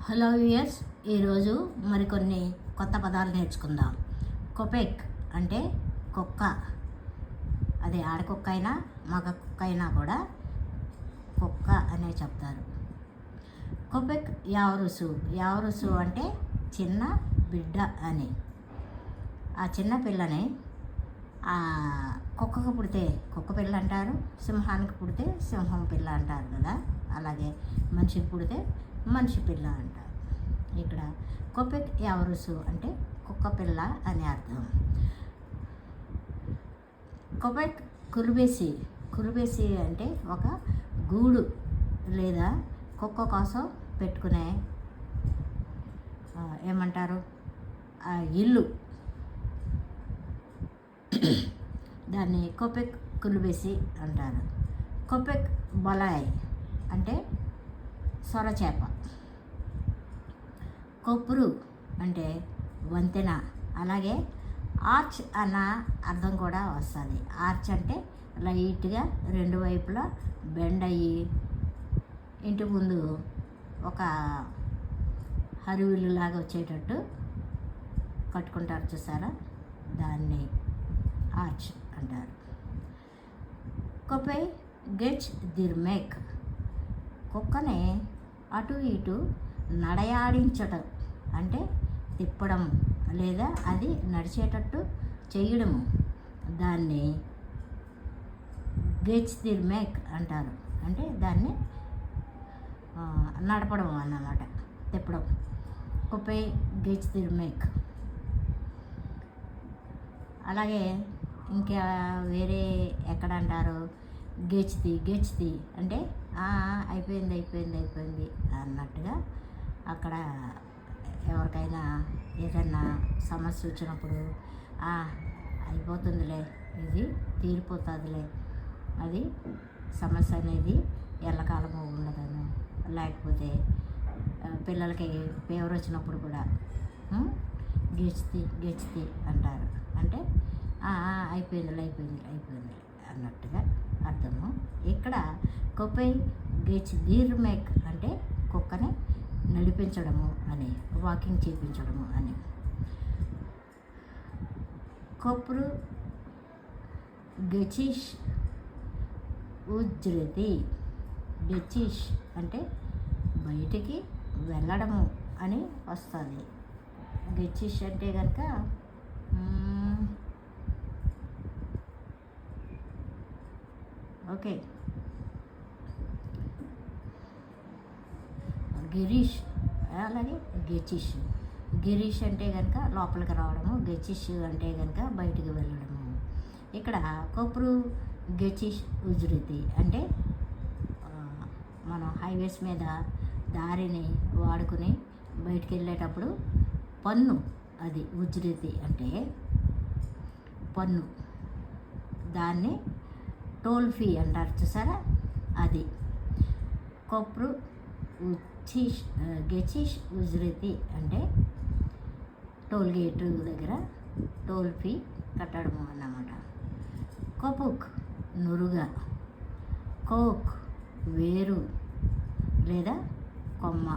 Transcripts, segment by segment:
Hello viewers, ఈరోజు మరికొన్ని కొత్త పదాలు నేర్చుకుందాం. కొపెక్ అంటే కుక్క. అది ఆడకుక్క అయినా మగ కుక్క అయినా కూడా కుక్క అనే చెప్తారు. కొపెక్ యావరుసు. యావరుసు అంటే చిన్న బిడ్డ అని. ఆ చిన్న పిల్లని కుక్కకు పుడితే కుక్క పిల్ల అంటారు, సింహానికి పుడితే సింహం పిల్ల అంటారు కదా. అలాగే మనిషికి పుడితే మనిషి పిల్ల అంటారు. ఇక్కడ కొపెక్ యావరుసు అంటే కుక్క పిల్ల అని అర్థం. కొపెక్ కురుబేసి. కురుబేసి అంటే ఒక గూడు లేదా కుక్క కోసం పెట్టుకునే ఏమంటారు ఇల్లు. దాన్ని కొపెక్ కురుబేసి అంటారు. కొపెక్ బలాయ్ అంటే సొరచేప. కొప్రు అంటే వంతెన. అలాగే ఆర్చ్ అన్న అర్థం కూడా వస్తుంది. ఆర్చ్ అంటే లైట్గా రెండు వైపులా బెండ్ అయ్యి ఇంటి ముందు ఒక హరివిల్లులాగా వచ్చేటట్టు కట్టుకుంటారు చూసారా, దాన్ని ఆర్చ్ అంటారు. కొపై గెచ్ దిర్మేక్. కుక్కని అటు ఇటు నడయాడించటం అంటే తిప్పడం లేదా అది నడిచేటట్టు చేయడము. దాన్ని గెచ్ దిర్మేక్ అంటారు. అంటే దాన్ని నడపడం అన్నమాట, తిప్పడం. కుపై గెచ్ దిర్మేక్. అలాగే ఇంకా వేరే ఎక్కడ అంటారు, గెచ్తి. గెచ్తి అంటే అయిపోయింది అన్నట్టుగా. అక్కడ ఎవరికైనా ఏదన్నా సమస్య వచ్చినప్పుడు అయిపోతుందిలే, ఇది తీరిపోతుందిలే, అది సమస్య అనేది ఎల్లకాలము ఉండదను. లేకపోతే పిల్లలకి ఫీవర్ వచ్చినప్పుడు కూడా గెచ్తి అంటారు. అంటే అయిపోయింది అన్నట్టుగా అర్థము. ఇక్కడ కొపై గెచ్ దిర్మేక్ అంటే కుక్కని నడిపించడము అని, వాకింగ్ చేయించడము అని. కొప్రు గెచిష్ ఉజ్రతి. గెచిష్ అంటే బయటికి వెళ్ళడము అని వస్తుంది. గెచిష్ అంటే కనుక ఓకే, గిరీష్. అలాగే గెచిష్. గిరీష్ అంటే కనుక లోపలికి రావడము, గెచిష్ అంటే కనుక బయటికి వెళ్ళడము. ఇక్కడ కొప్రు గెచిష్ ఉజ్రతి అంటే మనం హైవేస్ మీద దారిని వాడుకుని బయటికి వెళ్ళేటప్పుడు పన్ను, అది ఉజ్రతి అంటే పన్ను. దాన్ని టోల్ ఫీ అంటారు చూసారా, అది. కొప్రు గెచిష్ ఉజ్రతి అంటే టోల్ గేటు దగ్గర టోల్ ఫీ కట్టడము అన్నమాట. కొపుక్ నురుగ. కోక్ వేరు లేదా కొమ్మ.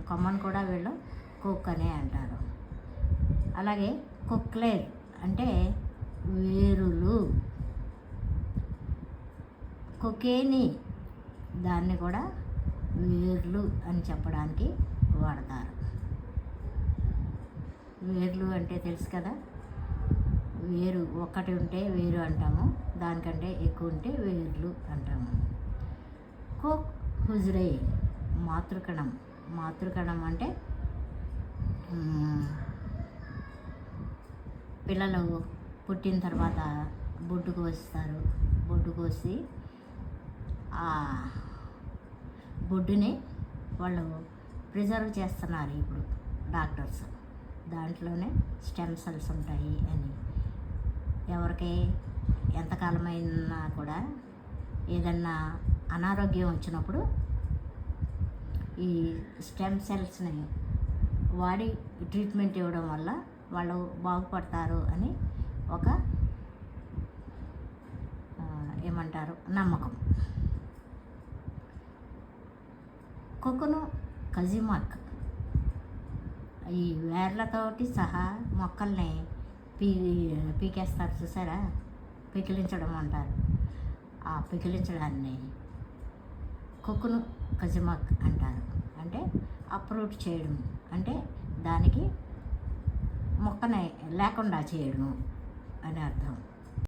కొమ్మను కూడా వీళ్ళు కోక్ అనే అంటారు. అలాగే కొక్లేర్ అంటే వేరులు. కొకేని దాన్ని కూడా వేర్లు అని చెప్పడానికి వాడతారు. వేర్లు అంటే తెలుసు కదా, వేరు ఒక్కటి ఉంటే వేరు అంటాము, దానికంటే ఎక్కువ ఉంటే వేర్లు అంటాము. కోక్ హుజ్రే మాతృకణం. మాతృకణం అంటే పిల్లలు పుట్టిన తర్వాత బొడ్డు కోస్తారు. బొడ్డు కోసి ఆ బొడ్డుని వాళ్ళు ప్రిజర్వ్ చేస్తున్నారు ఇప్పుడు డాక్టర్స్. దాంట్లోనే స్టెమ్ సెల్స్ ఉంటాయి అని. ఎవరికి ఎంతకాలమైనా కూడా ఏదన్నా అనారోగ్యం వచ్చినప్పుడు ఈ స్టెమ్ సెల్స్ని వాడి ట్రీట్మెంట్ ఇవ్వడం వల్ల వాళ్ళు బాగుపడతారు అని ఒక ఏమంటారు నమ్మకం. కుక్కను కజిమాక్. ఈ వేర్లతోటి సహా మొక్కల్ని పీ పీకేస్తారు చూసారా, పికిలించడం అంటారు. ఆ పికిలించడాన్ని కొక్కును కజిమాక్ అంటారు. అంటే అప్రూట్ చేయడం అంటే దానికి మొక్కని లేకుండా చేయడం అని అర్థం.